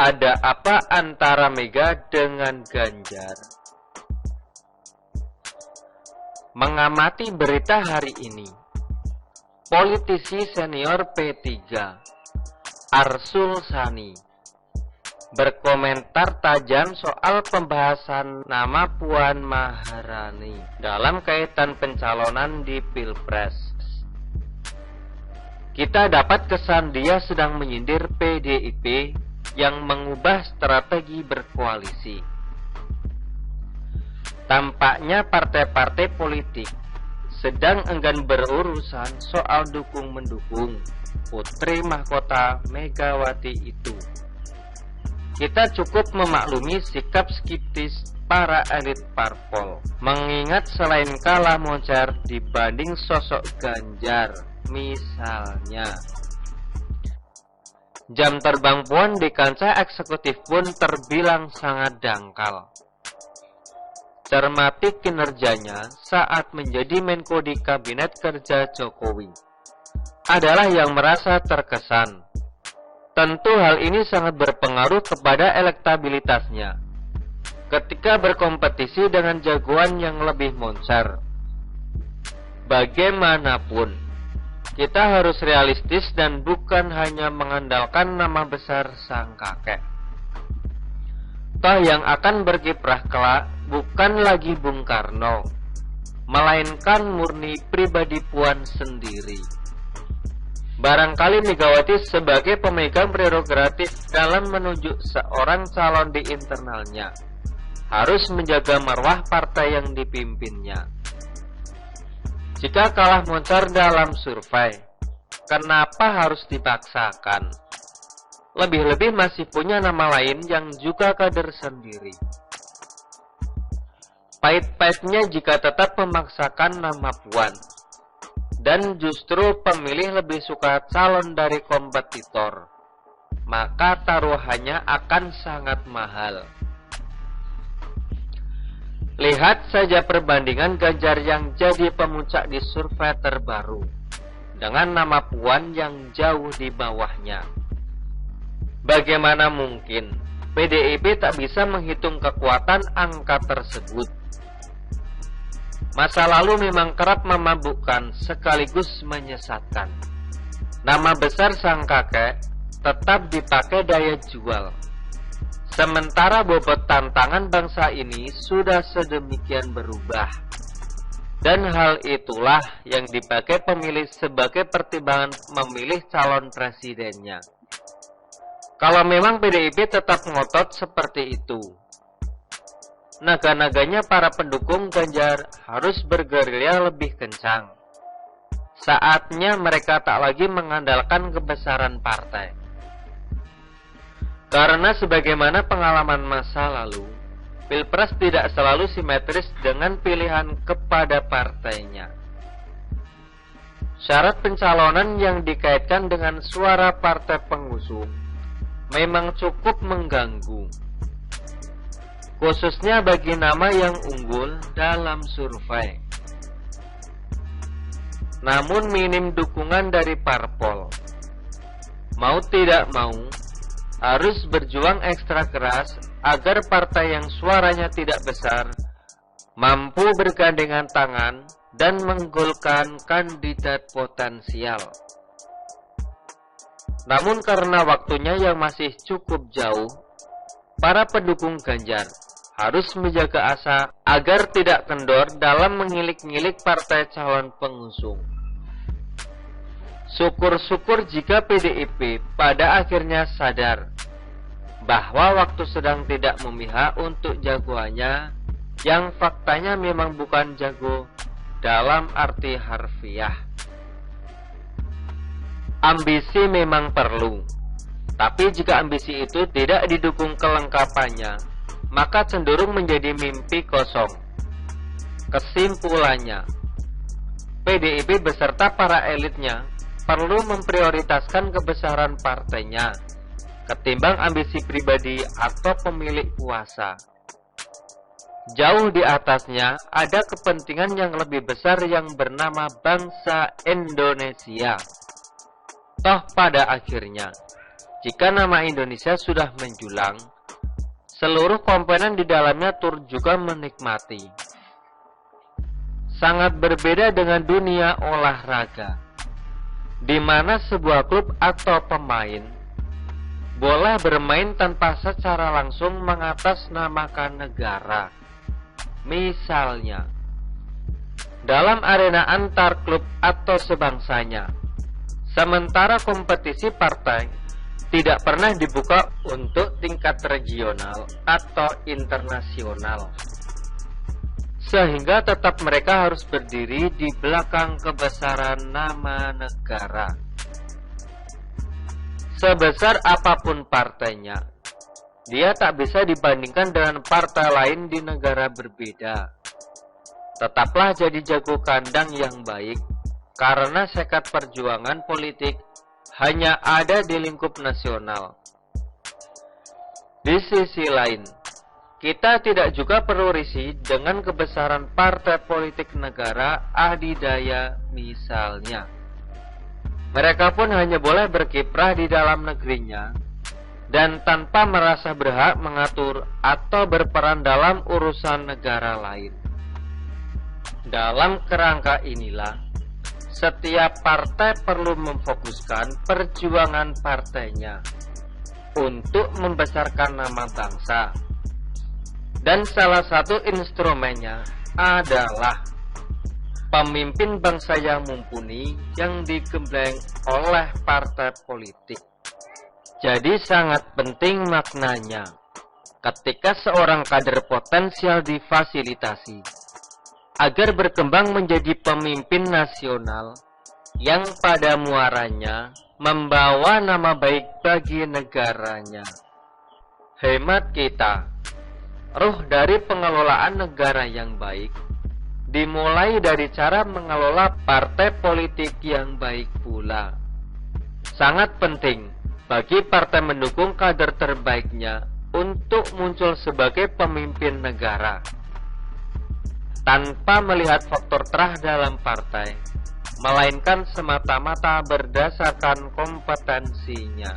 Ada apa antara Mega dengan Ganjar? Mengamati berita hari ini, politisi senior P3, Arsul Sani, berkomentar tajam soal pembahasan nama Puan Maharani dalam kaitan pencalonan di Pilpres. Kita dapat kesan dia sedang menyindir PDIP yang mengubah strategi berkoalisi. Tampaknya partai-partai politik sedang enggan berurusan soal dukung-mendukung Putri Mahkota Megawati itu. Kita cukup memaklumi sikap skeptis para elit parpol, mengingat selain kalah moncer dibanding sosok Ganjar misalnya. Jam terbang Puan di kancah eksekutif pun terbilang sangat dangkal. Cermati kinerjanya saat menjadi Menko di Kabinet Kerja Jokowi adalah yang merasa terkesan. Tentu hal ini sangat berpengaruh kepada elektabilitasnya ketika berkompetisi dengan jagoan yang lebih moncer. Bagaimanapun, kita harus realistis dan bukan hanya mengandalkan nama besar sang kakek. Toh yang akan berkiprah kelak bukan lagi Bung Karno, melainkan murni pribadi Puan sendiri. Barangkali Megawati sebagai pemegang prerogatif dalam menunjuk seorang calon di internalnya harus menjaga marwah partai yang dipimpinnya. Jika kalah moncer dalam survei, kenapa harus dipaksakan? Lebih-lebih masih punya nama lain yang juga kader sendiri. Pahit-pahitnya jika tetap memaksakan nama Puan, dan justru pemilih lebih suka calon dari kompetitor, maka taruhannya akan sangat mahal. Lihat saja perbandingan Ganjar yang jadi pemuncak di survei terbaru dengan nama Puan yang jauh di bawahnya. Bagaimana mungkin PDIP tak bisa menghitung kekuatan angka tersebut? Masa lalu memang kerap memabukkan sekaligus menyesatkan. Nama besar sang kakek tetap dipakai daya jual. Sementara bobot tantangan bangsa ini sudah sedemikian berubah. Dan hal itulah yang dipakai pemilih sebagai pertimbangan memilih calon presidennya. Kalau memang PDIP tetap ngotot seperti itu, naga-naganya para pendukung Ganjar harus bergerilya lebih kencang. Saatnya mereka tak lagi mengandalkan kebesaran partai. Karena sebagaimana pengalaman masa lalu, Pilpres tidak selalu simetris dengan pilihan kepada partainya. Syarat pencalonan yang dikaitkan dengan suara partai pengusung memang cukup mengganggu, khususnya bagi nama yang unggul dalam survei. Namun minim dukungan dari parpol. Mau tidak mau, harus berjuang ekstra keras agar partai yang suaranya tidak besar mampu bergandengan tangan dan menggolkan kandidat potensial. Namun karena waktunya yang masih cukup jauh, para pendukung Ganjar harus menjaga asa agar tidak kendor dalam mengilik-ngilik partai calon pengusung. Syukur-syukur jika PDIP pada akhirnya sadar bahwa waktu sedang tidak memihak untuk jagoannya yang faktanya memang bukan jago dalam arti harfiah. Ambisi memang perlu, tapi jika ambisi itu tidak didukung kelengkapannya, maka cenderung menjadi mimpi kosong. Kesimpulannya, PDIP beserta para elitnya perlu memprioritaskan kebesaran partainya ketimbang ambisi pribadi atau pemilik kuasa. Jauh di atasnya ada kepentingan yang lebih besar yang bernama bangsa Indonesia. Toh pada akhirnya Jika nama Indonesia sudah menjulang, seluruh komponen di dalamnya turut juga menikmati. Sangat berbeda dengan dunia olahraga, di mana sebuah klub atau pemain boleh bermain tanpa secara langsung mengatasnamakan negara. Misalnya, dalam arena antar klub atau sebangsanya, sementara kompetisi partai tidak pernah dibuka untuk tingkat regional atau internasional, sehingga tetap mereka harus berdiri di belakang kebesaran nama negara. Sebesar apapun partainya, dia tak bisa dibandingkan dengan partai lain di negara berbeda. Tetaplah jadi jago kandang yang baik, karena sekat perjuangan politik hanya ada di lingkup nasional. Di sisi lain, kita tidak juga perlu risih dengan kebesaran partai politik negara adidaya misalnya. Mereka pun hanya boleh berkiprah di dalam negerinya dan tanpa merasa berhak mengatur atau berperan dalam urusan negara lain. Dalam kerangka inilah, setiap partai perlu memfokuskan perjuangan partainya untuk membesarkan nama bangsa. Dan salah satu instrumennya adalah pemimpin bangsa yang mumpuni yang digembleng oleh partai politik. Jadi sangat penting maknanya ketika seorang kader potensial difasilitasi agar berkembang menjadi pemimpin nasional yang pada muaranya membawa nama baik bagi negaranya. Hemat kita, ruh dari pengelolaan negara yang baik dimulai dari cara mengelola partai politik yang baik pula. Sangat penting bagi partai mendukung kader terbaiknya untuk muncul sebagai pemimpin negara, tanpa melihat faktor terah dalam partai, melainkan semata-mata berdasarkan kompetensinya.